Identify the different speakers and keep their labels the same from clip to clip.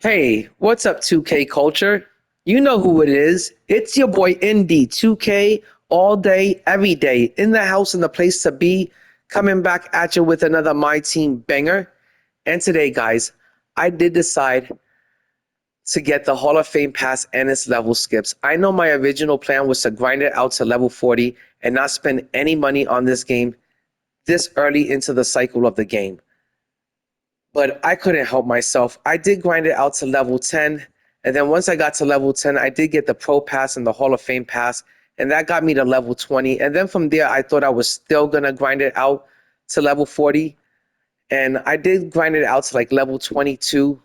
Speaker 1: Hey, what's up, 2K culture? You know who it is. It's your boy Indy, 2K, all day, every day, in the house and the place to be, coming back at you with another My Team banger. And today, guys, I did decide to get the Hall of Fame pass and its level skips. I know my original plan was to grind it out to level 40 and not spend any money on this game this early into the cycle of the game. But I couldn't help myself. I did grind it out to level 10. And then once I got to level 10, I did get the Pro Pass and the Hall of Fame Pass. And that got me to level 20. And then from there, I thought I was still going to grind it out to level 40. And I did grind it out to like level 22.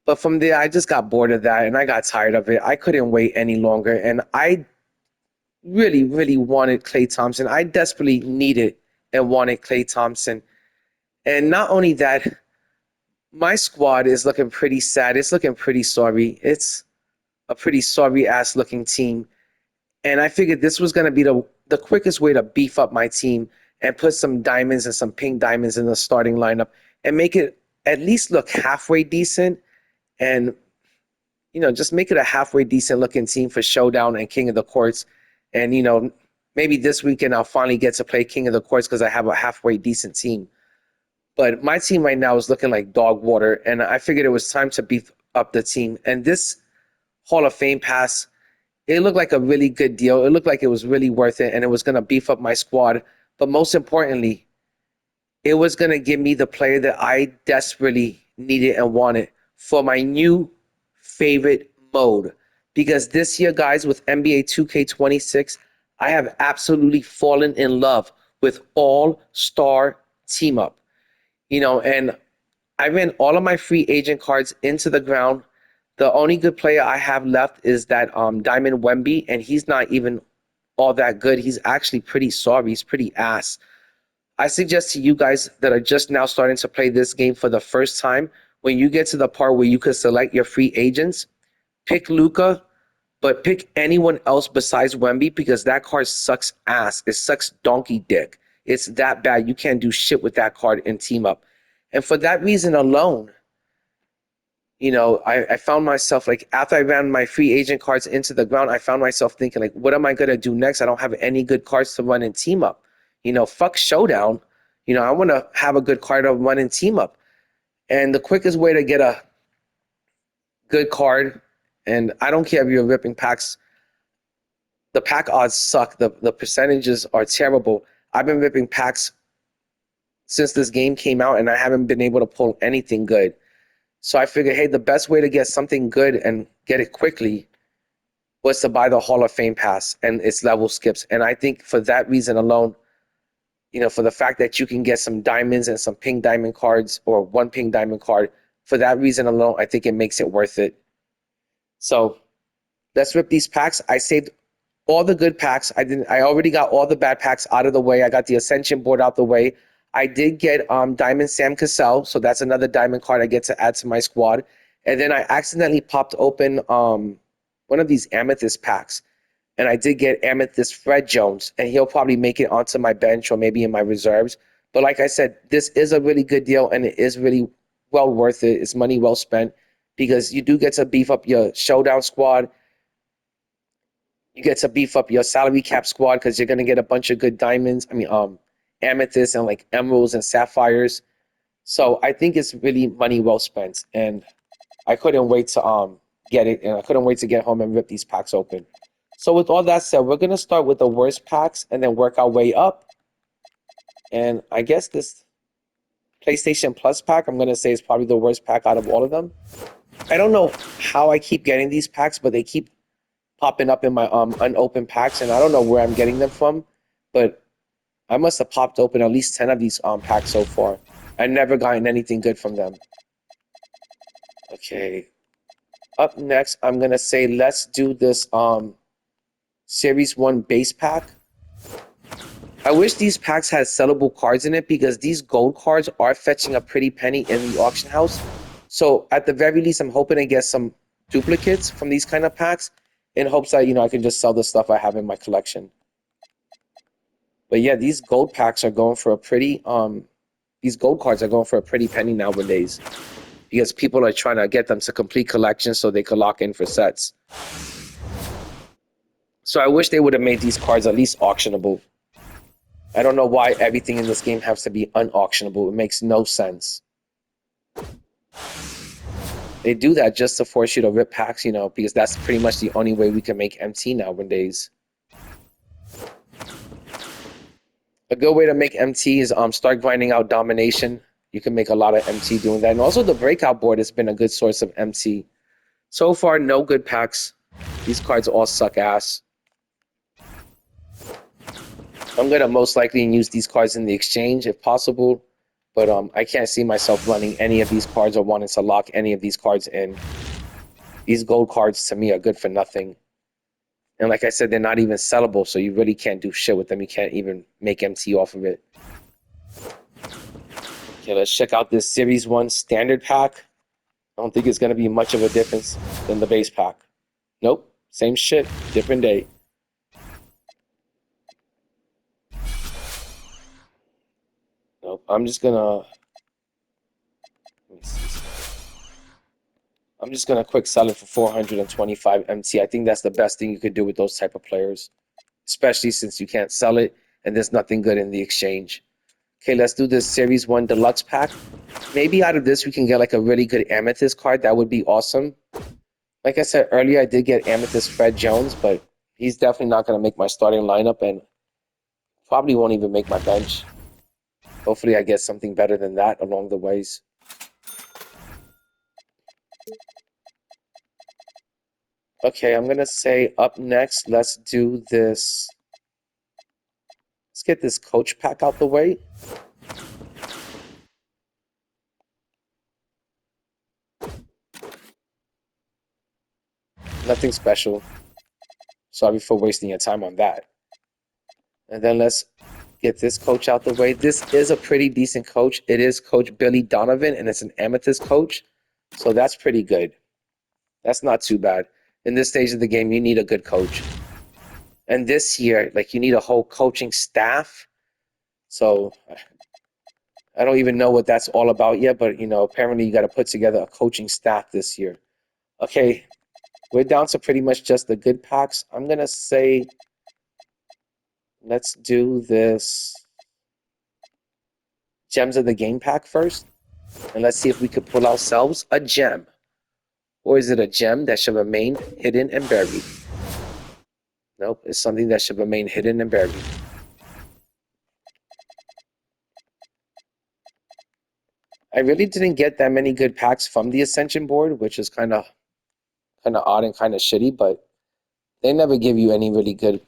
Speaker 1: But from there, I just got bored of that and I got tired of it. I couldn't wait any longer. And I really, really wanted Klay Thompson. I desperately needed and wanted Klay Thompson. And not only that, my squad is looking pretty sad. It's looking pretty sorry. It's a pretty sorry ass looking team. And I figured this was going to be the quickest way to beef up my team and put some diamonds and some pink diamonds in the starting lineup and make it at least look halfway decent and, just make it a halfway decent looking team for Showdown and King of the Courts. And, maybe this weekend I'll finally get to play King of the Courts because I have a halfway decent team. But my team right now is looking like dog water, and I figured it was time to beef up the team. And this Hall of Fame pass, it looked like a really good deal. It looked like it was really worth it, and it was going to beef up my squad. But most importantly, it was going to give me the player that I desperately needed and wanted for my new favorite mode. Because this year, guys, with NBA 2K26, I have absolutely fallen in love with all-star team up. And I ran all of my free agent cards into the ground. The only good player I have left is that Diamond Wemby, and he's not even all that good. He's actually pretty sorry. He's pretty ass. I suggest to you guys that are just now starting to play this game for the first time, when you get to the part where you can select your free agents, pick Luka, but pick anyone else besides Wemby because that card sucks ass. It sucks donkey dick. It's that bad. You can't do shit with that card in team up. And for that reason alone, I found myself like after I ran my free agent cards into the ground, I found myself thinking like, what am I gonna do next? I don't have any good cards to run in team up. Fuck Showdown. I want to have a good card to run in team up. And the quickest way to get a good card, and I don't care if you're ripping packs, the pack odds suck. The percentages are terrible. I've been ripping packs since this game came out, and I haven't been able to pull anything good. So I figured, hey, the best way to get something good and get it quickly was to buy the Hall of Fame pass and its level skips. And I think for that reason alone, for the fact that you can get some diamonds and some pink diamond cards or one pink diamond card, for that reason alone, I think it makes it worth it. So let's rip these packs. I saved all the good packs. I already got all the bad packs out of the way. I got the Ascension board out the way. I did get Diamond Sam Cassell, so that's another diamond card I get to add to my squad. And then I accidentally popped open one of these Amethyst packs, and I did get Amethyst Fred Jones, and he'll probably make it onto my bench or maybe in my reserves. But like I said, this is a really good deal, and it is really well worth it. It's money well spent because you do get to beef up your Showdown squad. You get to beef up your salary cap squad because you're going to get a bunch of good diamonds. Amethyst and like emeralds and sapphires. So I think it's really money well spent, and I couldn't wait to get it, and I couldn't wait to get home and rip these packs open. So with all that said, we're gonna start with the worst packs and then work our way up. And I guess this PlayStation Plus pack, I'm gonna say, is probably the worst pack out of all of them. I don't know how I keep getting these packs, but they keep popping up in my unopened packs, and I don't know where I'm getting them from, but I must have popped open at least 10 of these packs so far. I've never gotten anything good from them. Okay. Up next, I'm going to say let's do this Series 1 base pack. I wish these packs had sellable cards in it because these gold cards are fetching a pretty penny in the auction house. So at the very least, I'm hoping to get some duplicates from these kind of packs in hopes that, I can just sell the stuff I have in my collection. But yeah, these gold packs are going for a pretty these gold cards are going for a pretty penny nowadays because people are trying to get them to complete collections so they could lock in for sets. So I wish they would have made these cards at least auctionable. I don't know why everything in this game has to be unauctionable. It makes no sense. They do that just to force you to rip packs, you know, because that's pretty much the only way we can make MT nowadays. A good way to make MT is start grinding out domination. You can make a lot of MT doing that. And also the breakout board has been a good source of MT. So far, no good packs. These cards all suck ass. I'm going to most likely use these cards in the exchange if possible. But I can't see myself running any of these cards or wanting to lock any of these cards in. These gold cards to me are good for nothing. And like I said, they're not even sellable, so you really can't do shit with them. You can't even make MT off of it. Okay, let's check out this Series 1 standard pack. I don't think it's going to be much of a difference than the base pack. Nope, same shit, different day. Nope, I'm just gonna quick sell it for 425 MT. I think that's the best thing you could do with those type of players, especially since you can't sell it and there's nothing good in the exchange. Okay, let's do this Series 1 Deluxe pack. Maybe out of this we can get like a really good Amethyst card. That would be awesome. Like I said earlier, I did get Amethyst Fred Jones, but he's definitely not going to make my starting lineup and probably won't even make my bench. Hopefully I get something better than that along the ways. Okay, I'm going to say up next, let's do this. Let's get this coach pack out the way. Nothing special. Sorry for wasting your time on that. And then let's get this coach out the way. This is a pretty decent coach. It is Coach Billy Donovan, and it's an Amethyst coach. So that's pretty good. That's not too bad. In this stage of the game, you need a good coach. And this year, like, you need a whole coaching staff. So I don't even know what that's all about yet, but, you know, apparently you got to put together a coaching staff this year. Okay, we're down to pretty much just the good packs. I'm going to say, let's do this Gems of the Game pack first. And let's see if we could pull ourselves a gem. Or is it a gem that should remain hidden and buried? Nope, it's something that should remain hidden and buried. I really didn't get that many good packs from the Ascension board, which is kind of odd and kind of shitty, but they never give you any really good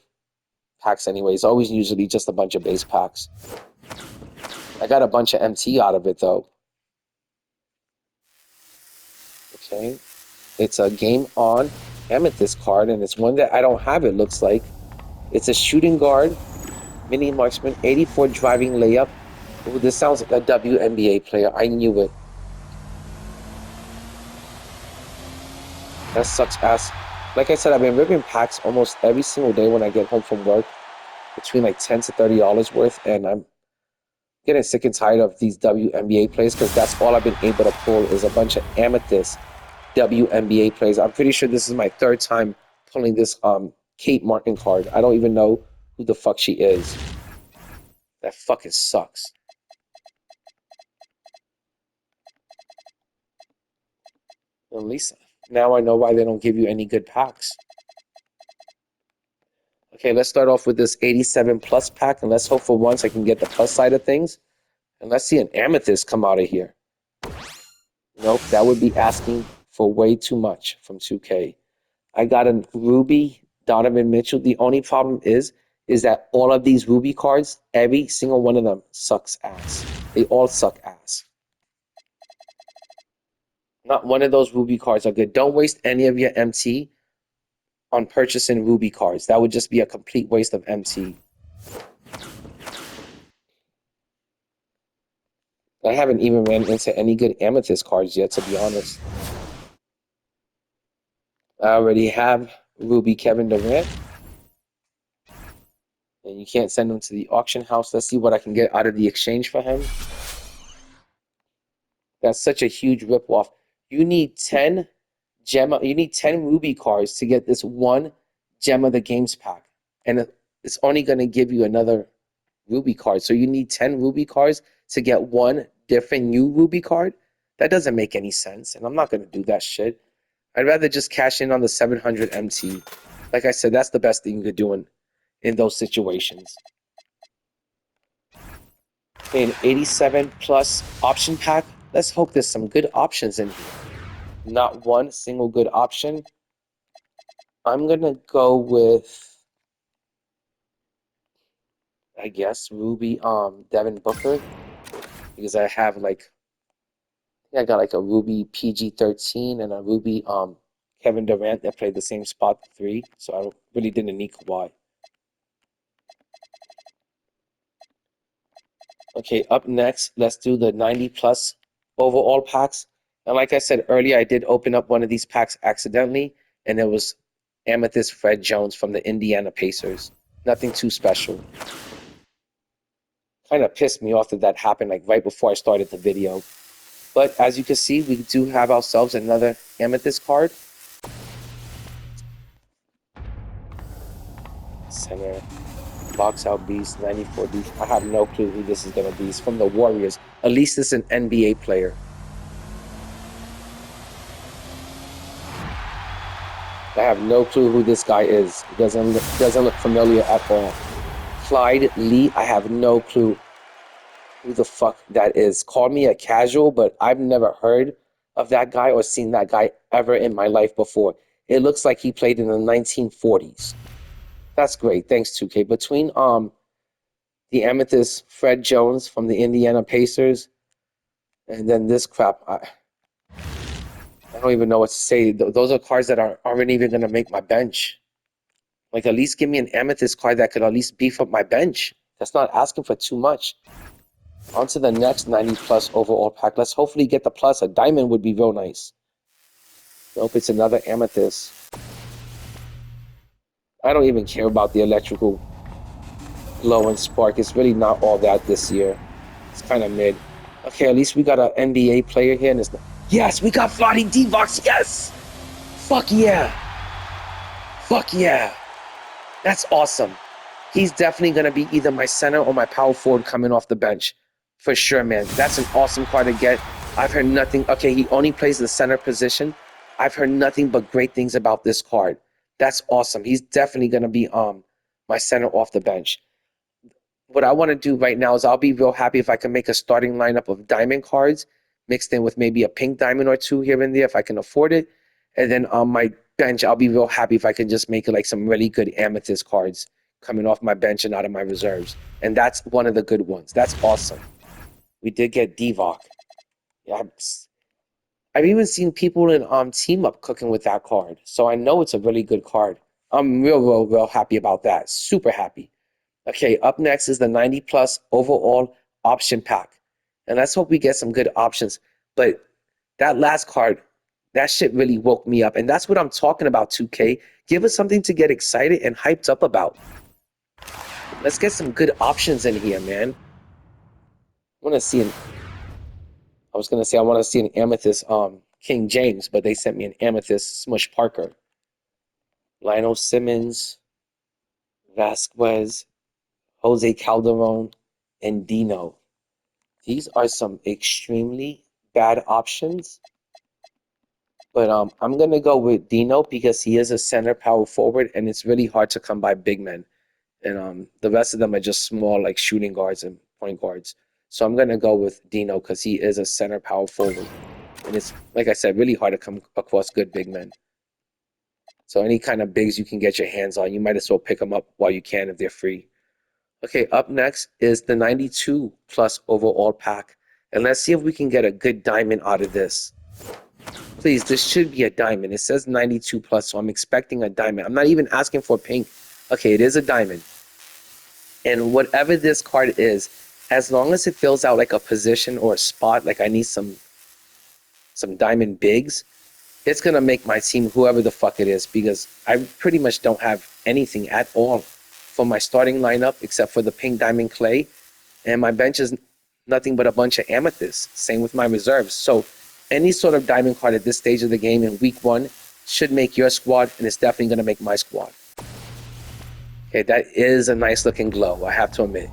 Speaker 1: packs anyway. It's always usually just a bunch of base packs. I got a bunch of MT out of it, though. Okay. It's a Game On Amethyst card, and it's one that I don't have, it looks like. It's a shooting guard, mini marksman, 84 driving layup. Ooh, this sounds like a WNBA player. I knew it. That sucks ass. Like I said, I've been ripping packs almost every single day when I get home from work, between like $10 to $30 worth, and I'm getting sick and tired of these WNBA plays because that's all I've been able to pull is a bunch of Amethyst WNBA plays. I'm pretty sure this is my third time pulling this Kate Martin card. I don't even know who the fuck she is. That fucking sucks. At least now I know why they don't give you any good packs. Okay, let's start off with this 87 plus pack, and let's hope for once I can get the plus side of things. And let's see an Amethyst come out of here. Nope, that would be asking for way too much from 2K. I got a Ruby Donovan Mitchell. The only problem is that all of these Ruby cards, every single one of them sucks ass. They all suck ass. Not one of those Ruby cards are good. Don't waste any of your MT on purchasing Ruby cards. That would just be a complete waste of MT. I haven't even ran into any good Amethyst cards yet, to be honest. I already have Ruby Kevin Durant. And you can't send him to the auction house. Let's see what I can get out of the exchange for him. That's such a huge ripoff. You need 10 you need 10 ruby cards to get this one gem of the games pack. And it's only going to give you another ruby card. So you need 10 ruby cards to get one different new ruby card. That doesn't make any sense. And I'm not going to do that shit. I'd rather just cash in on the 700 MT. Like I said, that's the best thing you could do in those situations. An 87 plus option pack. Let's hope there's some good options in here. Not one single good option. I'm going to go with, I guess, Ruby Devin Booker, because I have like, I got like a Ruby PG-13 and a Ruby Kevin Durant that played the same spot 3, so I really didn't need Kawhi. Okay, up next, let's do the 90 plus overall packs. And like I said earlier, I did open up one of these packs accidentally, and it was Amethyst Fred Jones from the Indiana Pacers. Nothing too special. Kind of pissed me off that happened like right before I started the video. But as you can see, we do have ourselves another Amethyst card. Center. Box out Beast, 94 Beast. I have no clue who this is going to be. It's from the Warriors. At least it's an NBA player. I have no clue who this guy is. It doesn't look familiar at all. Clyde Lee, I have no clue who the fuck that is. Call me a casual, but I've never heard of that guy or seen that guy ever in my life before. It looks like he played in the 1940s. That's great. Thanks, 2K. Between the Amethyst Fred Jones from the Indiana Pacers and then this crap, I don't even know what to say. Those are cards that aren't even going to make my bench. Like, at least give me an Amethyst card that could at least beef up my bench. That's not asking for too much. On to the next 90 plus overall pack. Let's hopefully get the plus. A diamond would be real nice. Nope, it's another Amethyst. I don't even care about the electrical glow and spark. It's really not all that this year. It's kind of mid. Okay, at least we got an NBA player here. And it's not... Yes, we got Vlade Divac. Yes! Fuck yeah! Fuck yeah! That's awesome. He's definitely going to be either my center or my power forward coming off the bench. For sure, man. That's an awesome card to get. I've heard nothing. Okay, he only plays the center position. I've heard nothing but great things about this card. That's awesome. He's definitely going to be my center off the bench. What I want to do right now is I'll be real happy if I can make a starting lineup of diamond cards mixed in with maybe a pink diamond or two here and there if I can afford it. And then on my bench, I'll be real happy if I can just make like some really good amethyst cards coming off my bench and out of my reserves. And that's one of the good ones. That's awesome. We did get Divac. Yeah, I've even seen people in Team Up cooking with that card. So I know it's a really good card. I'm real happy about that. Super happy. Okay, up next is the 90 plus overall option pack. And let's hope we get some good options. But that last card, that shit really woke me up. And that's what I'm talking about, 2K. Give us something to get excited and hyped up about. Let's get some good options in here, man. I want to see an Amethyst King James, but they sent me an Amethyst Smush Parker. Lionel Simmons, Vasquez, Jose Calderon, and Dino. These are some extremely bad options. But I'm going to go with Dino because he is a center power forward, and it's really hard to come by big men. And the rest of them are just small, like shooting guards and point guards. So I'm going to go with Dino because he is a center power forward. And it's, like I said, really hard to come across good big men. So any kind of bigs you can get your hands on, you might as well pick them up while you can if they're free. Okay, up next is the 92 plus overall pack. And let's see if we can get a good diamond out of this. Please, this should be a diamond. It says 92 plus, so I'm expecting a diamond. I'm not even asking for pink. Okay, it is a diamond. And whatever this card is, as long as it fills out like a position or a spot, like I need some diamond bigs, it's going to make my team whoever the fuck it is, because I pretty much don't have anything at all for my starting lineup except for the pink diamond clay, and my bench is nothing but a bunch of amethysts. Same with my reserves. So any sort of diamond card at this stage of the game in week 1 should make your squad, and it's definitely going to make my squad. Okay, that is a nice looking glow, I have to admit.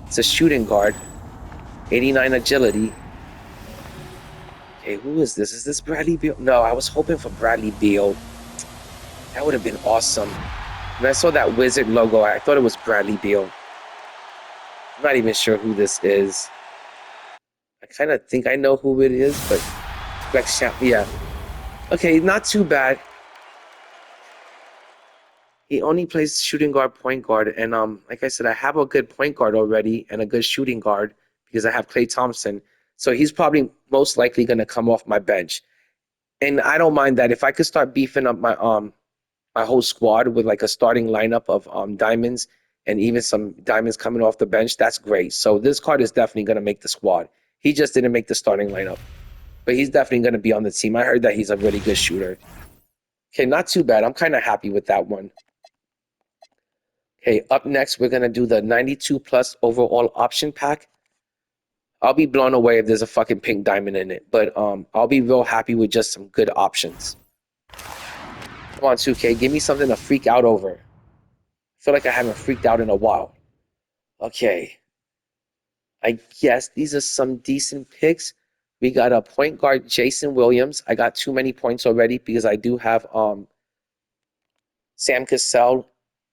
Speaker 1: It's a shooting guard, 89 agility. Okay, who is this? Is this Bradley Beal? No, I was hoping for Bradley Beal. That would have been awesome. When I saw that Wizard logo, I thought it was Bradley Beal. I'm not even sure who this is. I kind of think I know who it is, but yeah. Okay, not too bad. He only plays shooting guard, point guard, and like I said, I have a good point guard already and a good shooting guard because I have Klay Thompson. So he's probably most likely going to come off my bench, and I don't mind that. If I could start beefing up my whole squad with like a starting lineup of diamonds and even some diamonds coming off the bench, that's great. So this card is definitely going to make the squad. He just didn't make the starting lineup, but he's definitely going to be on the team. I heard that he's a really good shooter. Okay, not too bad. I'm kind of happy with that one. Okay, up next, we're going to do the 92 plus overall option pack. I'll be blown away if there's a fucking pink diamond in it, but I'll be real happy with just some good options. Come on, 2K, give me something to freak out over. I feel like I haven't freaked out in a while. Okay. I guess these are some decent picks. We got a point guard, Jason Williams. I got too many points already because I do have Sam Cassell,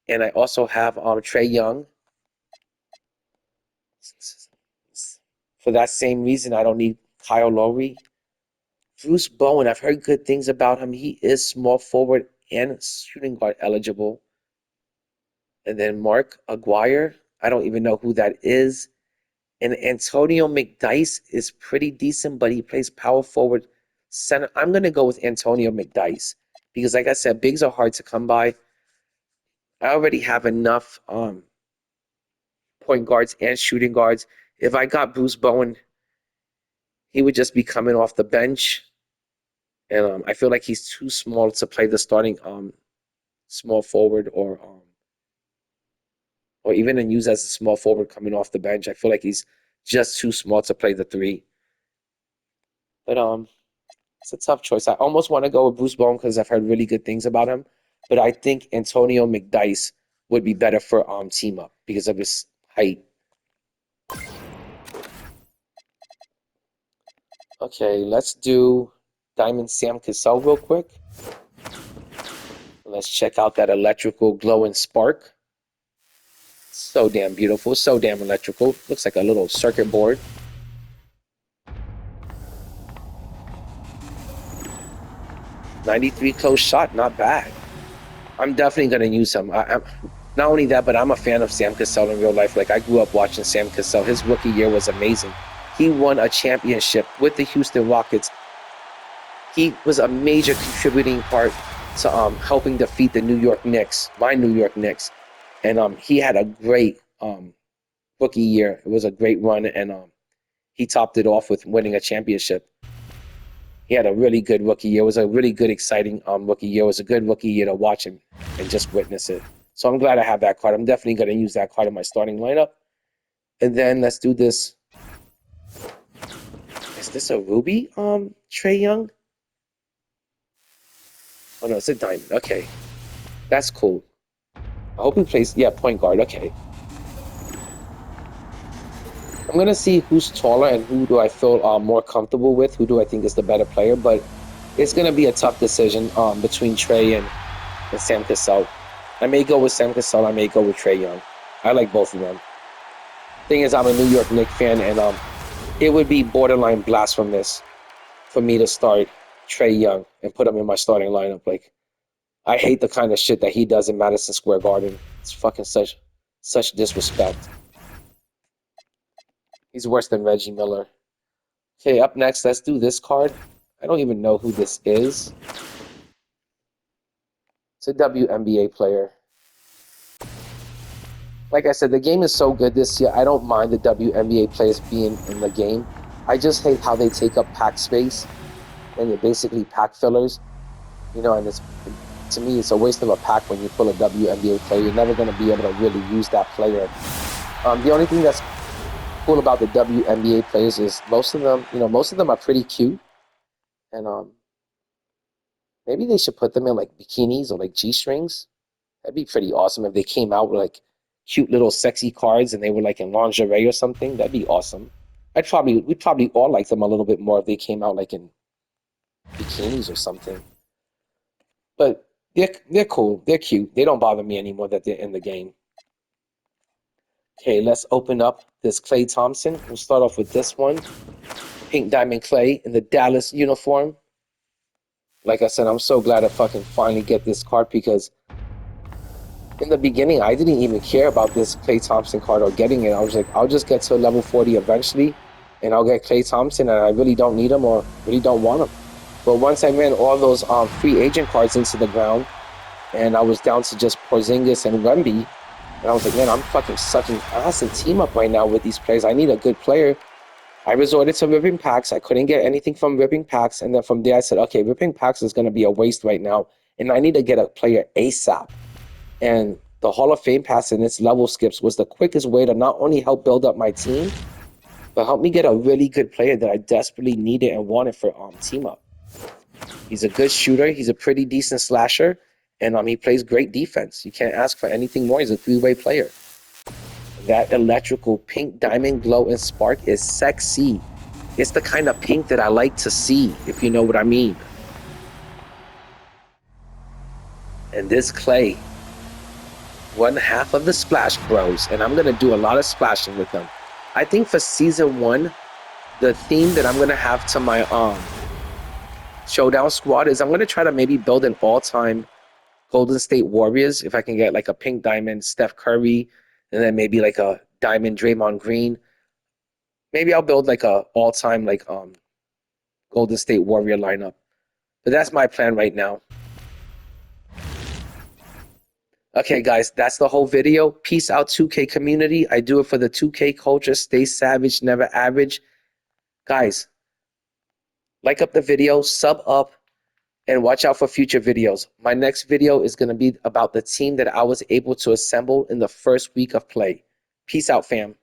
Speaker 1: and I also have Trae Young. For that same reason, I don't need Kyle Lowry. Bruce Bowen, I've heard good things about him. He is small forward and shooting guard eligible. And then Mark Aguirre, I don't even know who that is. And Antonio McDyess is pretty decent, but he plays power forward center. I'm going to go with Antonio McDyess because, like I said, bigs are hard to come by. I already have enough point guards and shooting guards. If I got Bruce Bowen, he would just be coming off the bench. And I feel like he's too small to play the starting small forward or even in use as a small forward coming off the bench. I feel like he's just too small to play the 3. But it's a tough choice. I almost want to go with Bruce Bowen because I've heard really good things about him. But I think Antonio McDyess would be better for team up because of his height. Okay, let's do Diamond Sam Cassell real quick. Let's check out that electrical glowing spark. So damn beautiful, so damn electrical. Looks like a little circuit board. .93 close shot, not bad. I'm definitely going to use him. I'm not only that, but I'm a fan of Sam Cassell in real life. Like, I grew up watching Sam Cassell. His rookie year was amazing. He won a championship with the Houston Rockets. He was a major contributing part to helping defeat the New York Knicks, my New York Knicks. And he had a great rookie year. It was a great run, and he topped it off with winning a championship. He had a really good rookie year. It was a really good, exciting rookie year. It was a good rookie year to watch him and just witness it. So I'm glad I have that card. I'm definitely going to use that card in my starting lineup. And then let's do this. Is this a Ruby Trae Young? Oh, no, it's a diamond. Okay. That's cool. I hope he plays, yeah, point guard. Okay. I'm going to see who's taller and who do I feel more comfortable with, who do I think is the better player, but it's going to be a tough decision between Trae and Sam Cassell. I may go with Sam Cassell, I may go with Trae Young. I like both of them. Thing is, I'm a New York Knicks fan, and it would be borderline blasphemous for me to start Trae Young and put him in my starting lineup. Like, I hate the kind of shit that he does in Madison Square Garden. It's fucking such disrespect. He's worse than Reggie Miller. Okay, up next, let's do this card. I don't even know who this is. It's a WNBA player. Like I said, the game is so good this year, I don't mind the WNBA players being in the game. I just hate how they take up pack space, and they're basically pack fillers. You know, and to me, it's a waste of a pack when you pull a WNBA player. You're never going to be able to really use that player. The only thing that's cool about the WNBA players is most of them are pretty cute. And maybe they should put them in like bikinis or like G-strings. That'd be pretty awesome if they came out with like cute little sexy cards and they were like in lingerie or something. That'd be awesome. We'd probably all like them a little bit more if they came out like in bikinis or something. But they're cool. They're cute. They don't bother me anymore that they're in the game. Okay, let's open up this Klay Thompson. We'll start off with this one. Pink Diamond Clay in the Dallas uniform. Like I said, I'm so glad I fucking finally get this card because in the beginning, I didn't even care about this Klay Thompson card or getting it. I was like, I'll just get to level 40 eventually, and I'll get Klay Thompson, and I really don't need him or really don't want him. But once I ran all those free agent cards into the ground, and I was down to just Porzingis and Wemby, and I was like, man, I'm fucking sucking ass and team up right now with these players. I need a good player. I resorted to ripping packs. I couldn't get anything from ripping packs, and then from there I said, okay, ripping packs is going to be a waste right now, and I need to get a player ASAP. And the Hall of Fame pass and its level skips was the quickest way to not only help build up my team, but help me get a really good player that I desperately needed and wanted for team up. He's a good shooter. He's a pretty decent slasher, and he plays great defense. You can't ask for anything more. He's a three-way player. That electrical pink diamond glow and spark is sexy. It's the kind of pink that I like to see, if you know what I mean. And this Clay, one half of the Splash Bros, and I'm going to do a lot of splashing with them. I think for season 1, the theme that I'm going to have to my showdown squad is I'm going to try to maybe build an all-time Golden State Warriors, if I can get like a pink diamond Steph Curry, and then maybe like a diamond Draymond Green. Maybe I'll build like a all-time like Golden State Warrior lineup. But that's my plan right now. Okay, guys, that's the whole video. Peace out, 2K community. I do it for the 2K culture. Stay savage, never average. Guys, like up the video, sub up, and watch out for future videos. My next video is going to be about the team that I was able to assemble in the first week of play. Peace out, fam.